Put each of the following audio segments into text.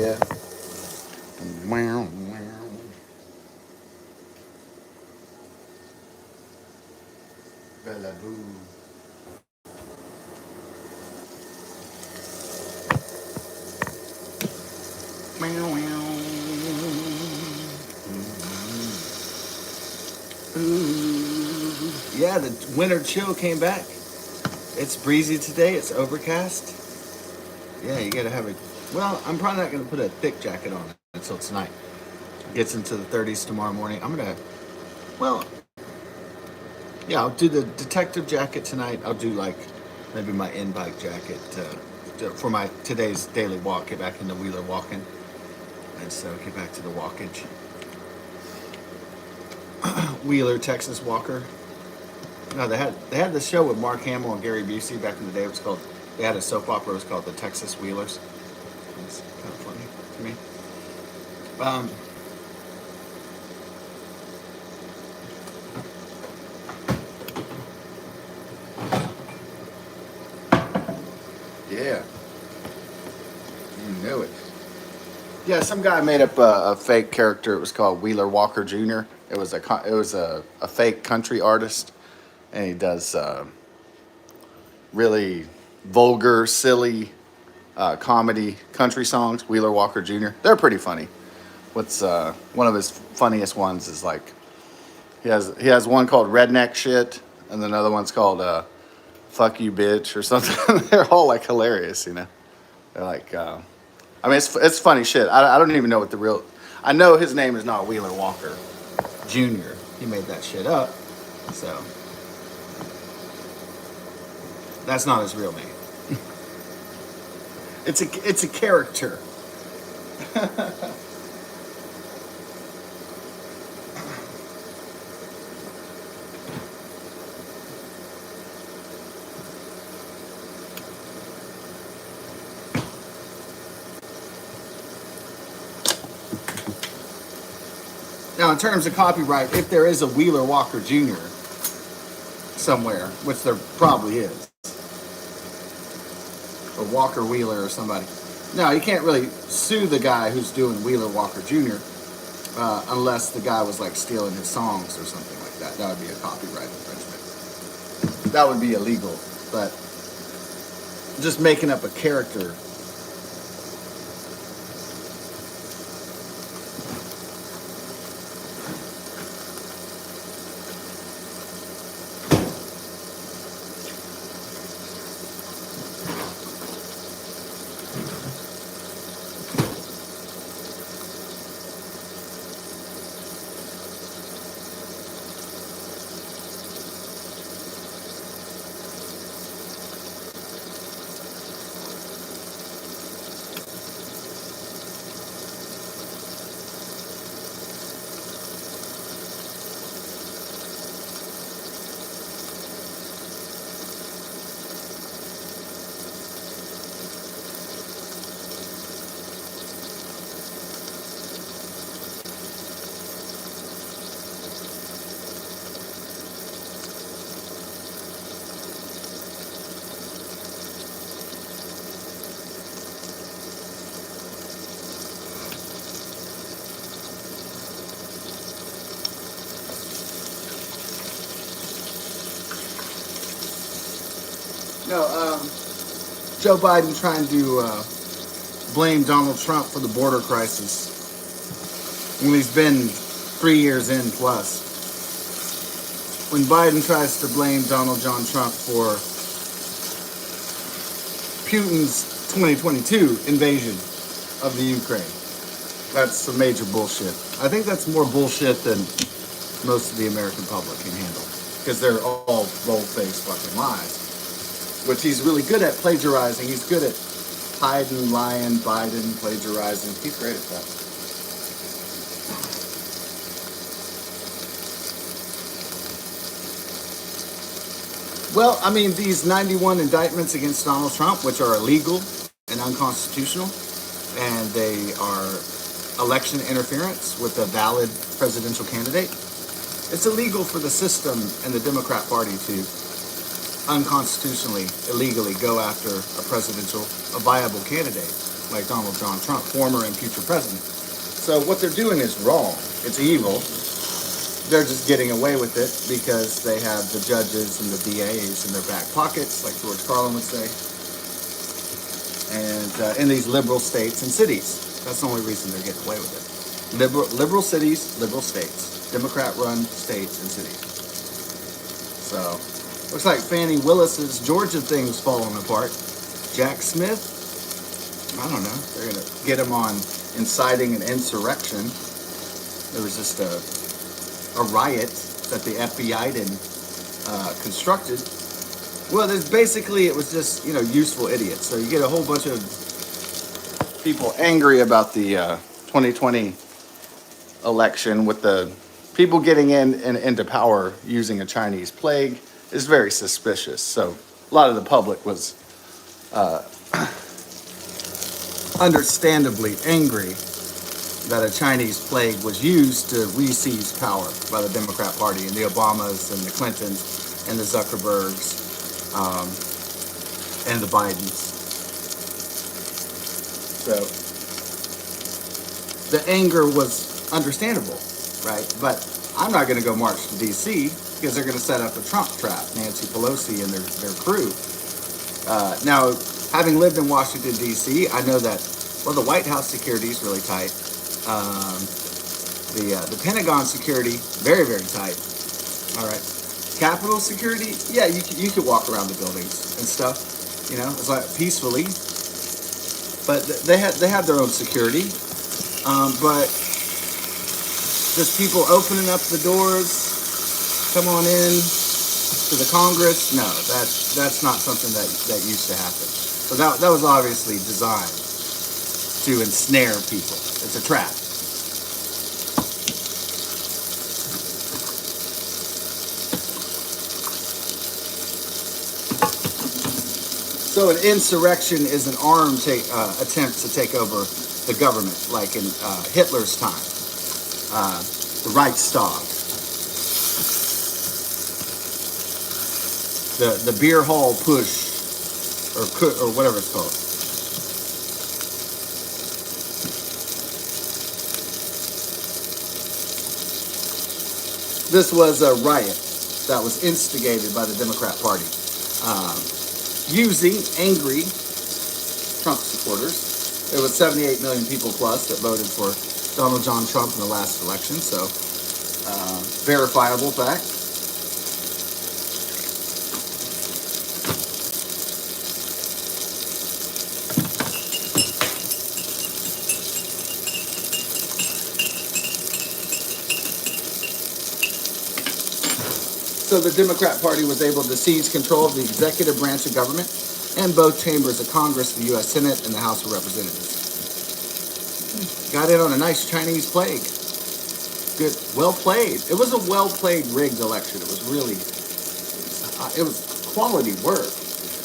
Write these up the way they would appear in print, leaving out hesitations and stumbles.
yeah. Wow, wow. Bella boo. Meow, meow. Ooh. Yeah, the winter chill came back. It's breezy today. It's overcast. Yeah, you gotta have a. Well, I'm probably not gonna put a thick jacket on until tonight. It gets into the 30s tomorrow morning. I'm gonna. Well, yeah, I'll do the detective jacket tonight. I'll do like maybe my in-bike jacket for my today's daily walk. Get back into Wheeler walking, and so get back to the walkage. Wheeler, Texas Walker. No, they had the show with Mark Hamill and Gary Busey back in the day. It was called. They had a soap opera. It was called the Texas Wheelers. It's kind of funny to me. Um, yeah, you knew it. Yeah, some guy made up a fake character. It was called Wheeler Walker Jr. It was a fake country artist, and he does really vulgar, silly comedy country songs. Wheeler Walker Jr. They're pretty funny. What's one of his funniest ones is like he has one called Redneck Shit, and another one's called Fuck You Bitch or something. They're all like hilarious, you know. They're like I mean, it's funny shit. I don't even know what the real. I know his name is not Wheeler Walker Jr. He made that shit up, so that's not his real name. It's a character. Now, in terms of copyright, if there is a Wheeler Walker Jr. somewhere, which there probably is, or Walker Wheeler or somebody, no, you can't really sue the guy who's doing Wheeler Walker Jr. Unless the guy was like stealing his songs or something like that. That would be a copyright infringement. That would be illegal. But just making up a character. No, Joe Biden trying to blame Donald Trump for the border crisis when he's been 3 years in plus. When Biden tries to blame Donald John Trump for Putin's 2022 invasion of the Ukraine, that's some major bullshit. I think that's more bullshit than most of the American public can handle because they're all bold-faced fucking lies, which he's really good at plagiarizing. He's good at hiding, lying, Biden, plagiarizing. He's great at that. Well, I mean, these 91 indictments against Donald Trump, which are illegal and unconstitutional, and they are election interference with a valid presidential candidate. It's illegal for the system and the Democrat Party to unconstitutionally, illegally go after a viable candidate like Donald John Trump, former and future president. So what they're doing is wrong. It's evil. They're just getting away with it because they have the judges and the DAs in their back pockets, like George Carlin would say, and in these liberal states and cities. That's the only reason they're getting away with it. Liberal cities, liberal states, Democrat-run states and cities. So looks like Fannie Willis's Georgia thing's falling apart. Jack Smith, I don't know. They're gonna get him on inciting an insurrection. There was just a riot that the FBI didn't constructed. Well, there's basically, it was just, useful idiots. So you get a whole bunch of people angry about the 2020 election with the people getting into power using a Chinese plague is very suspicious. So a lot of the public was understandably angry that a Chinese plague was used to re-seize power by the Democrat Party and the Obamas and the Clintons and the Zuckerbergs and the Bidens. So the anger was understandable, right? But I'm not going to go march to D.C. because they're going to set up a Trump trap, Nancy Pelosi and their crew. Now, having lived in Washington, D.C., I know that, well, the White House security is really tight. The Pentagon security, very, very tight. All right. Capitol security, yeah, you could walk around the buildings and stuff, it's like peacefully. But they have their own security. But just people opening up the doors, come on in to the Congress. No, that's not something that used to happen. So that was obviously designed to ensnare people. It's a trap. So an insurrection is an armed attempt to take over the government, like in Hitler's time, the Reichstag, the beer hall push, or whatever it's called. This was a riot that was instigated by the Democrat Party, using angry Trump supporters. There was 78 million people plus that voted for Donald John Trump in the last election, so verifiable fact. So the Democrat Party was able to seize control of the executive branch of government and both chambers of Congress, the U.S. Senate, and the House of Representatives. Got in on a nice Chinese plague. Good, well played. It was a well played, rigged election. It was really, it was quality work.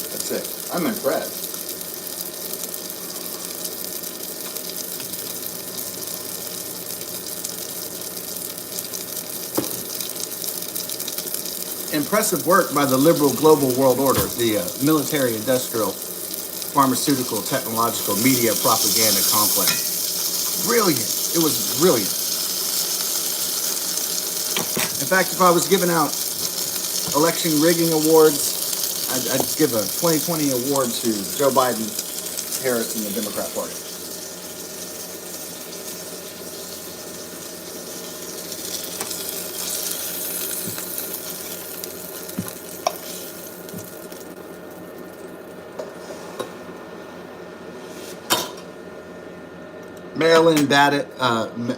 That's it. I'm impressed. Impressive work by the liberal global world order, the military, industrial, pharmaceutical, technological, media, propaganda complex. Brilliant. It was brilliant. In fact, if I was giving out election rigging awards, I'd give a 2020 award to Joe Biden, Harris, and the Democrat Party.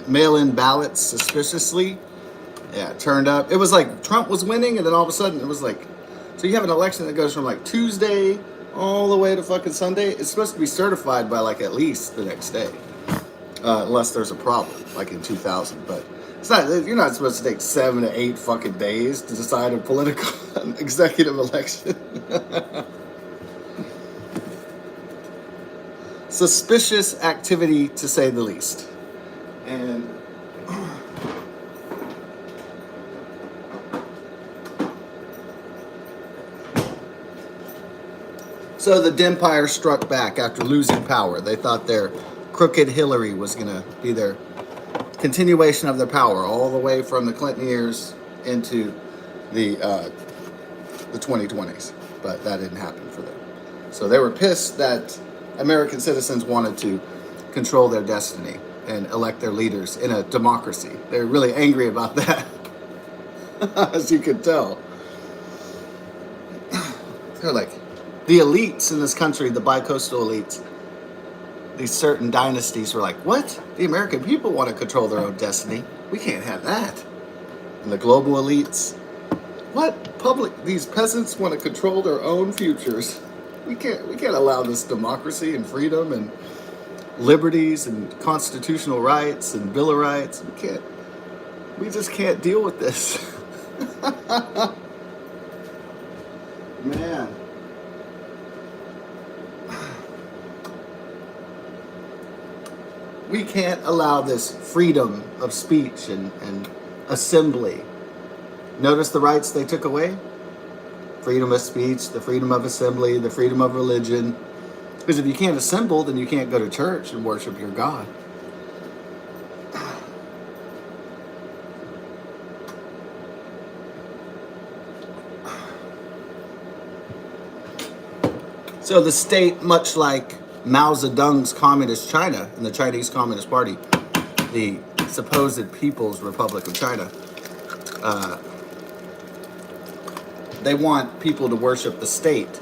Mail-in ballots suspiciously. Yeah, turned up. It was like Trump was winning, and then all of a sudden it was like, so you have an election that goes from like Tuesday all the way to fucking Sunday. It's supposed to be certified by like at least the next day, unless there's a problem, like in 2000. But it's not. You're not supposed to take 7 to 8 fucking days to decide a political executive election. Suspicious activity, to say the least. And So the Dempire struck back after losing power. They thought their crooked Hillary was going to be their continuation of their power all the way from the Clinton years into the 2020s. But that didn't happen for them. So they were pissed that American citizens wanted to control their destiny and elect their leaders in a democracy. They're really angry about that, as you could tell. They're like, the elites in this country, the bicoastal elites, these certain dynasties were like, what? The American people want to control their own destiny. We can't have that. And the global elites, what? These peasants want to control their own futures. We can't allow this democracy and freedom and liberties and constitutional rights and Bill of Rights. We just can't deal with this. Man. We can't allow this freedom of speech and assembly. Notice the rights they took away? Freedom of speech, the freedom of assembly, the freedom of religion. Because if you can't assemble, then you can't go to church and worship your God. So the state, much like Mao Zedong's Communist China and the Chinese Communist Party, the supposed People's Republic of China, they want people to worship the state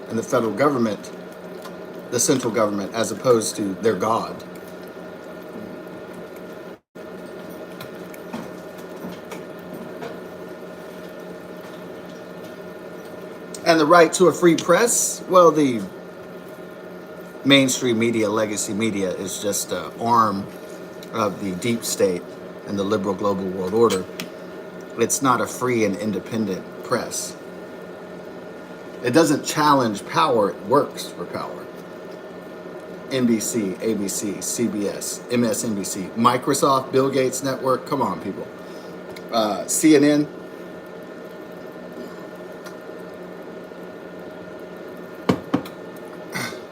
and the federal government, the central government, as opposed to their God. And the right to a free press, well, the mainstream media, legacy media, is just an arm of the deep state and the liberal global world order. It's not a free and independent press. It doesn't challenge power, it works for power. NBC, ABC, CBS, MSNBC, Microsoft, Bill Gates Network, come on, people. CNN.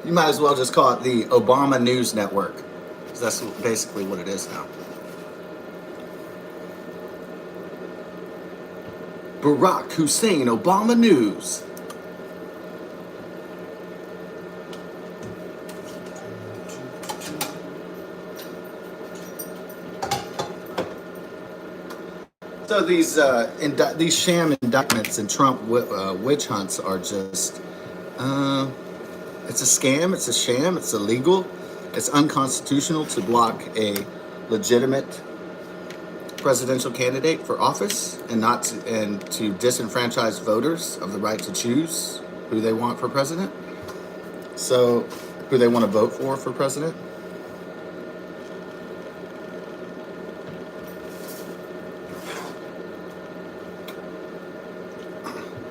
You might as well just call it the Obama News Network, because that's basically what it is now. Barack Hussein Obama News. So these sham indictments and Trump witch hunts are just, it's a scam, it's a sham, it's illegal, it's unconstitutional to block a legitimate presidential candidate for office and to disenfranchise voters of the right to choose who they want for president. So who they want to vote for president.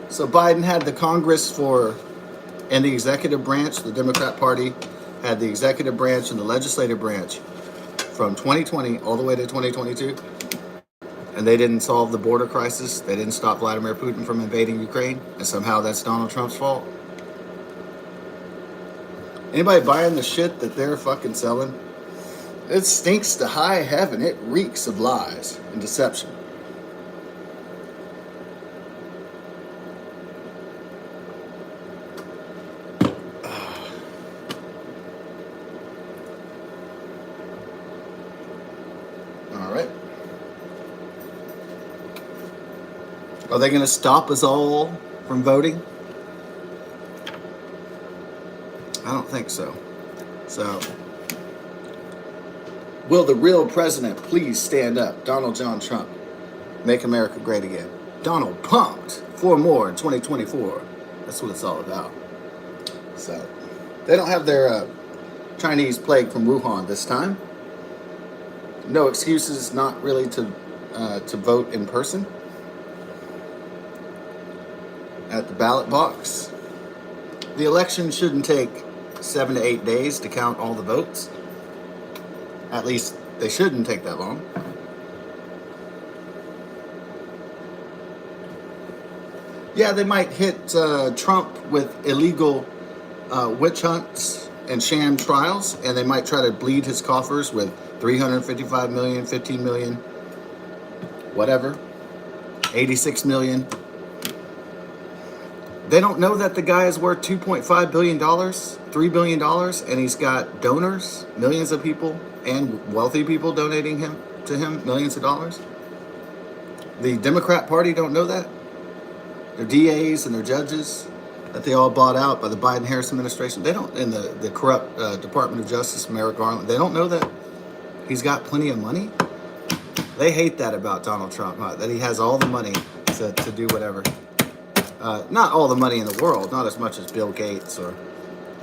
So Biden had the Congress and the executive branch, the Democrat Party had the executive branch and the legislative branch from 2020 all the way to 2022. And they didn't solve the border crisis. They didn't stop Vladimir Putin from invading Ukraine. And somehow that's Donald Trump's fault. Anybody buying the shit that they're fucking selling? It stinks to high heaven. It reeks of lies and deception. Are they going to stop us all from voting? I don't think so. So, will the real president please stand up? Donald John Trump. Make America great again. Donald pumped for more in 2024. That's what it's all about. So, they don't have their Chinese plague from Wuhan this time. No excuses not really to vote in person. At the ballot box. The election shouldn't take 7 to 8 days to count all the votes. At least they shouldn't take that long. Yeah, they might hit Trump with illegal witch hunts and sham trials, and they might try to bleed his coffers with 355 million, 15 million, whatever, 86 million. They don't know that the guy is worth $2.5 billion, $3 billion, and he's got donors, millions of people, and wealthy people donating to him millions of dollars. The Democrat Party don't know that. Their DAs and their judges that they all bought out by the Biden-Harris administration, they don't, and the corrupt Department of Justice, Merrick Garland, they don't know that he's got plenty of money. They hate that about Donald Trump, that he has all the money to do whatever. Not all the money in the world, not as much as Bill Gates or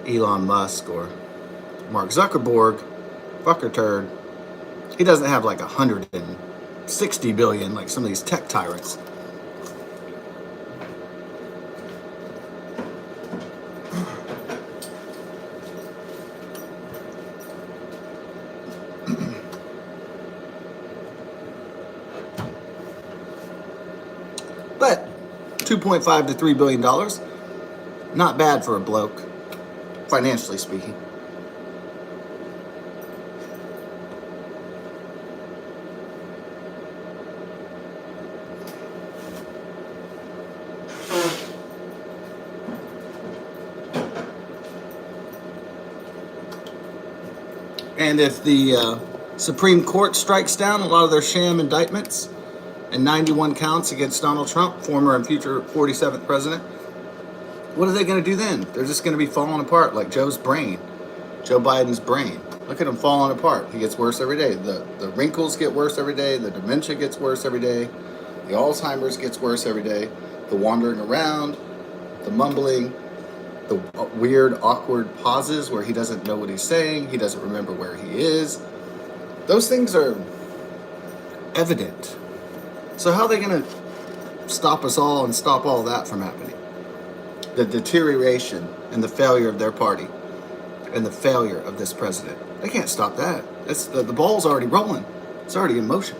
Elon Musk or Mark Zuckerberg, fucker turd. He doesn't have like 160 billion like some of these tech tyrants. But $2.5 to $3 billion, not bad for a bloke, financially speaking. And if the Supreme Court strikes down a lot of their sham indictments and 91 counts against Donald Trump, former and future 47th president, what are they going to do then? They're just going to be falling apart like Joe Biden's brain. Look at him falling apart. He gets worse every day. The wrinkles get worse every day. The dementia gets worse every day. The Alzheimer's gets worse every day. The wandering around, the mumbling, the weird, awkward pauses where he doesn't know what he's saying. He doesn't remember where he is. Those things are evident. So how are they going to stop us all and stop all that from happening? The deterioration and the failure of their party and the failure of this president. They can't stop that. The ball's already rolling. It's already in motion.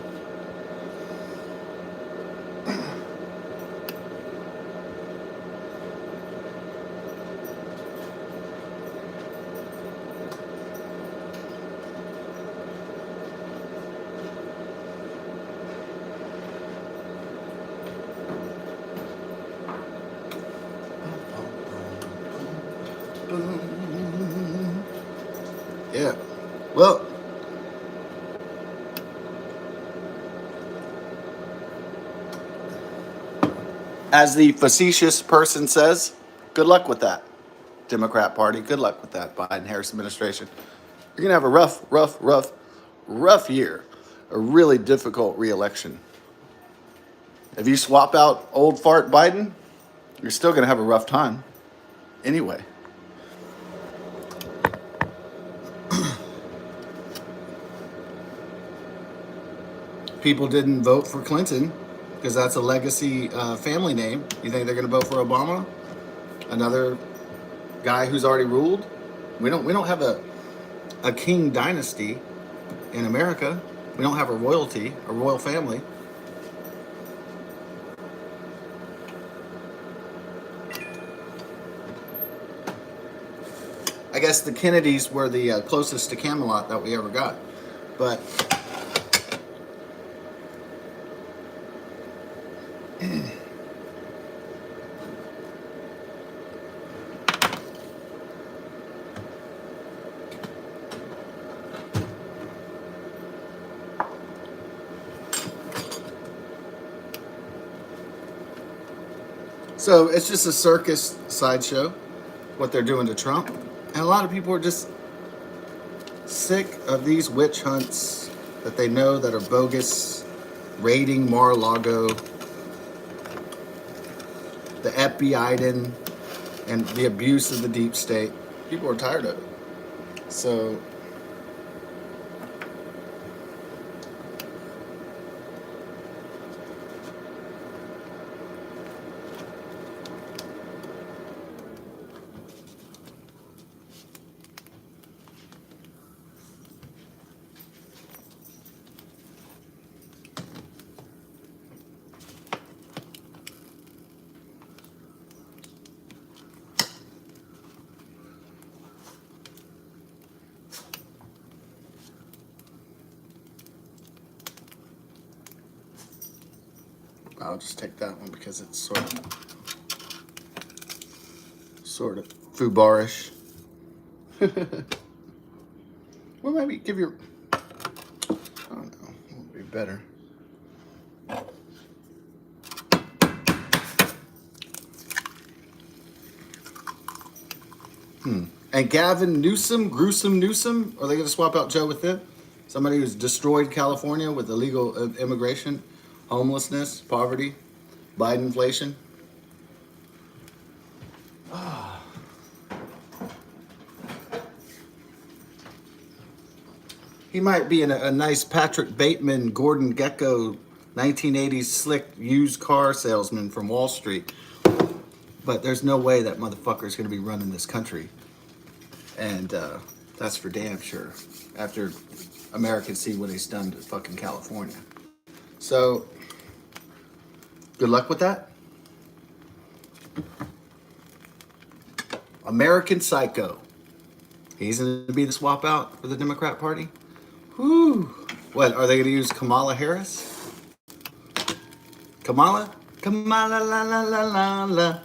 Yeah. Well, as the facetious person says, good luck with that, Democrat Party. Good luck with that, Biden-Harris administration. You're going to have a rough year. A really difficult re-election. If you swap out old fart Biden, you're still going to have a rough time. Anyway. People didn't vote for Clinton because that's a legacy family name. You think they're going to vote for Obama? Another guy who's already ruled? We don't have a king dynasty in America. We don't have a royalty, a royal family. I guess the Kennedys were the closest to Camelot that we ever got. But so it's just a circus sideshow, what they're doing to Trump. And a lot of people are just sick of these witch hunts that they know that are bogus, raiding Mar-a-Lago, the FBI and the abuse of the deep state. People are tired of it. So I'll just take that one because it's sort of food bar-ish. Well, maybe give your, I don't know, it would be better. And Gavin Newsom, are they going to swap out Joe with him? Somebody who's destroyed California with illegal immigration, homelessness, poverty, Biden inflation. He might be a nice Patrick Bateman, Gordon Gekko, 1980s slick used car salesman from Wall Street. But there's no way that motherfucker is going to be running this country. And that's for damn sure. After Americans see what he's done to fucking California. So, good luck with that. American Psycho. He's going to be the swap out for the Democrat Party. Whew. What, are they going to use Kamala Harris? Kamala la la la la la.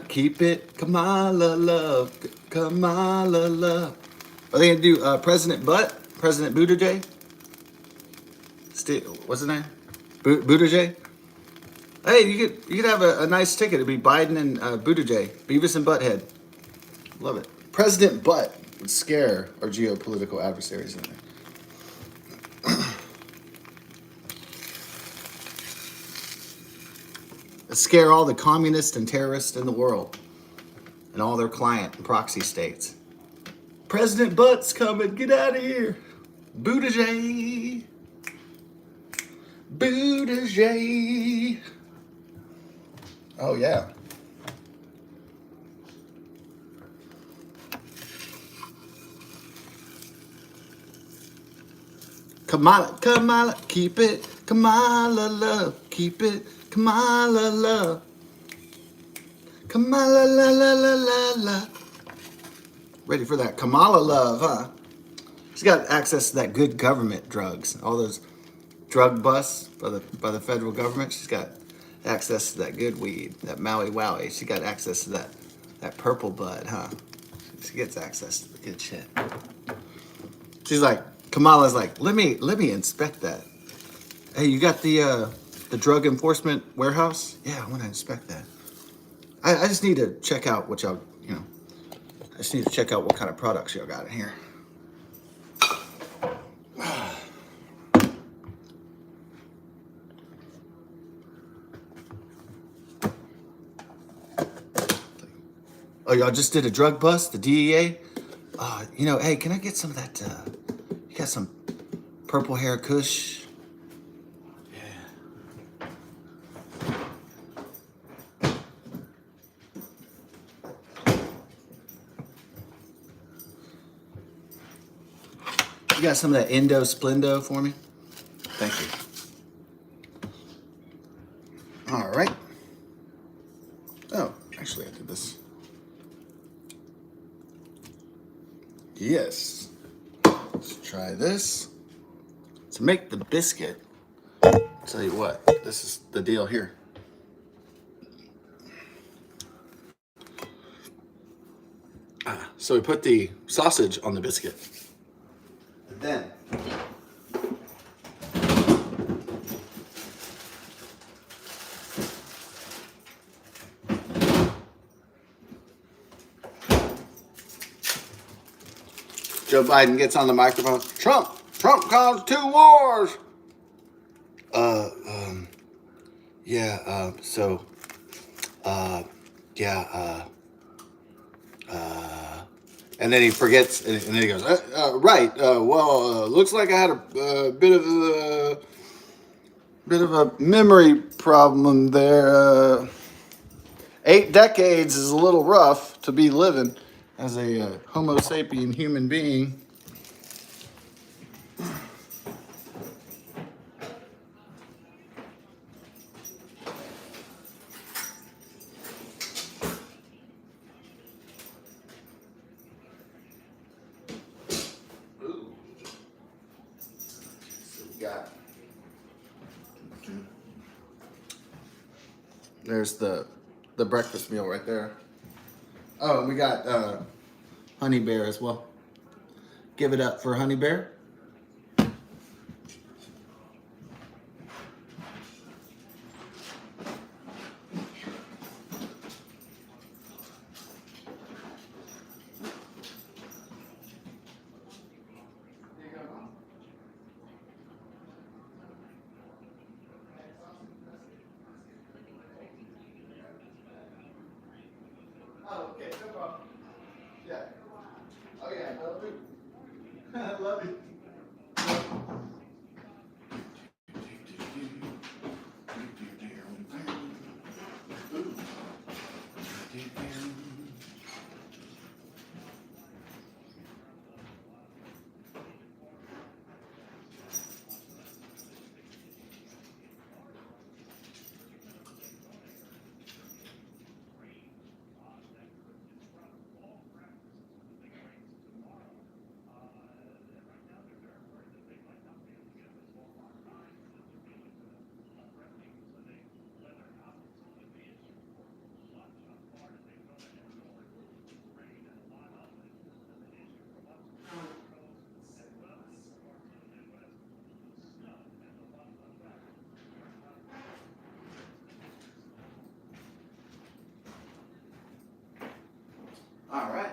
Keep it, Kamala love, Kamala love. Are they going to do President Buttigieg? What's his name? Buttigieg? Hey, you could have a nice ticket. It'd be Biden and Buttigieg, Beavis and Butthead. Love it. President Butt would scare our geopolitical adversaries in there. Scare all the communists and terrorists in the world and all their client and proxy states. President Butt's coming. Get out of here. Buttigieg. Buttigieg. Oh, yeah. Kamala, keep it. Kamala love, keep it. Kamala love. Kamala la la la la la. Ready for that Kamala love, huh? She's got access to that good government drugs. All those drug busts by the federal government. She's got access to that good weed, that Maui Wowie. She got access to that purple bud, huh? She gets access to the good shit. She's like, Kamala's like, let me inspect that. Hey, you got the drug enforcement warehouse? Yeah, I want to inspect that. I just need to check out what y'all, I just need to check out what kind of products y'all got in here. Oh, y'all just did a drug bust, the DEA? Hey, can I get some of that, you got some purple hair kush? You got some of that Indo Splendo for me? Thank you. All right. Oh, actually, I did this. Yes. Let's try this. To make the biscuit, I'll tell you what, this is the deal here. So we put the sausage on the biscuit. And then Joe Biden gets on the microphone. Trump caused 2 wars. And then he forgets, and then he goes, right. Looks like I had a bit of a memory problem there. 8 decades is a little rough to be living as a Homo sapien human being. There's the breakfast meal right there. Oh, and we got Honey Bear as well. Give it up for Honey Bear. Oh, okay, no problem. Yeah. Oh yeah, I love it. I love it. All right.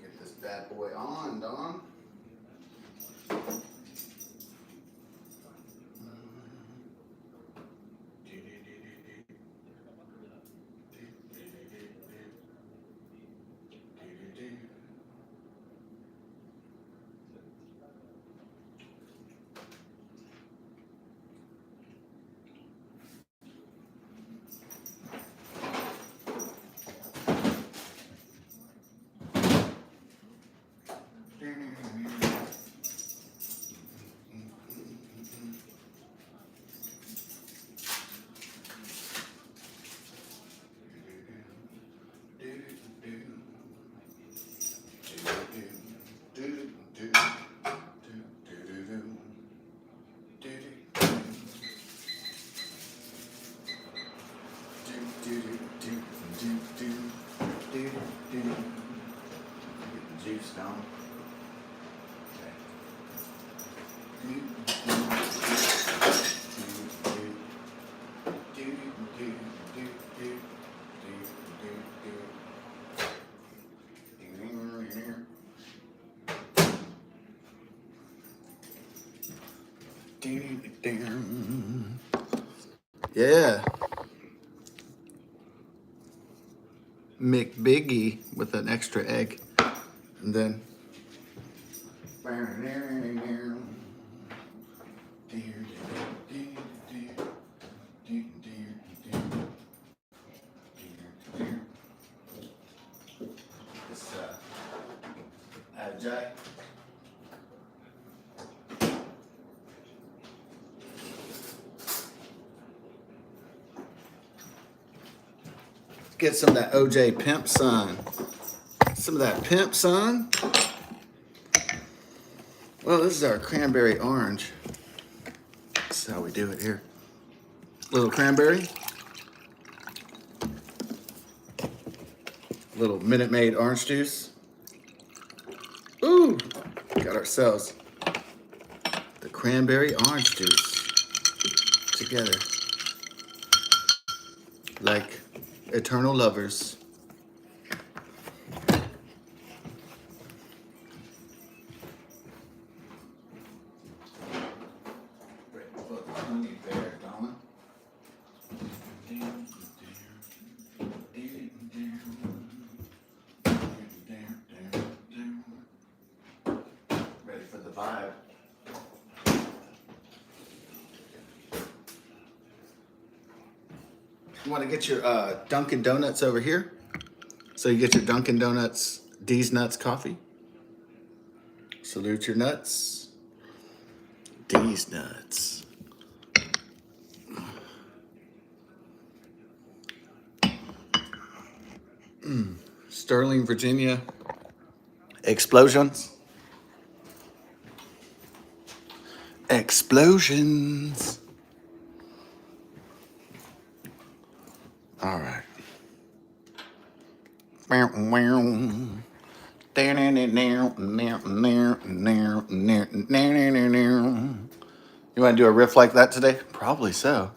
Get this bad boy on, Don. Juice down. Yeah. McBiggie with an extra egg. And then this Jay. Get some of that OJ Pimp Sun. Some of that Pimp Sun. Well, this is our cranberry orange. This is how we do it here. Little cranberry. Little Minute Maid orange juice. Ooh, got ourselves the cranberry orange juice together. Like eternal lovers. Ready for the vibe. You want to get your Dunkin' Donuts over here? So you get your Dunkin' Donuts D's Nuts coffee. Salute your nuts. D's Nuts. Sterling, Virginia. Explosions. Explosions. All right. You want to do a riff like that today? Probably so.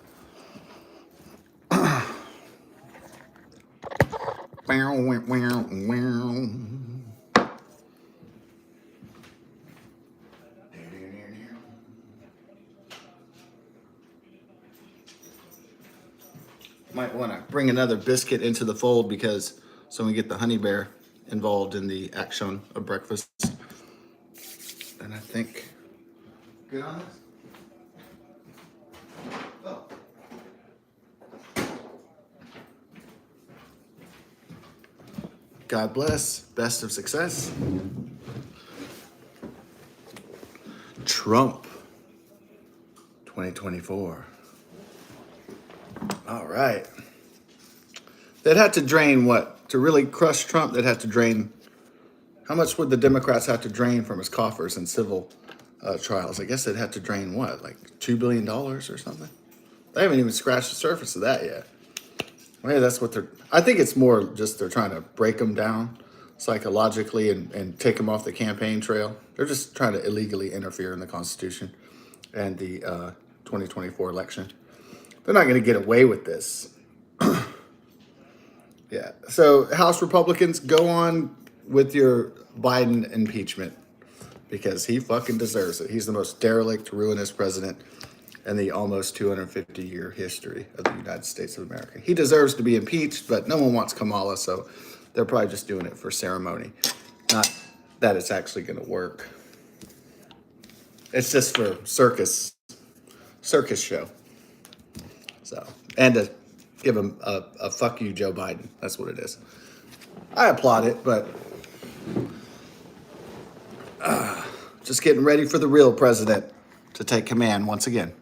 Might want to bring another biscuit into the fold because so we get the honey bear involved in the action of breakfast. And I think good on this. Oh. God bless. Best of success. Trump 2024. All right. They'd have to drain what? To really crush Trump, they'd have to drain. How much would the Democrats have to drain from his coffers in civil trials? I guess they'd have to drain what? Like $2 billion or something? They haven't even scratched the surface of that yet. Well, that's what they're. I think it's more just they're trying to break them down psychologically and take them off the campaign trail. They're just trying to illegally interfere in the Constitution and the 2024 election. They're not going to get away with this. Yeah. So House Republicans, go on with your Biden impeachment because he fucking deserves it. He's the most derelict, ruinous president in the almost 250-year history of the United States of America. He deserves to be impeached, but no one wants Kamala, so they're probably just doing it for ceremony. Not that it's actually going to work. It's just for circus show. So, and to give him a fuck you, Joe Biden. That's what it is. I applaud it, but just getting ready for the real president to take command once again.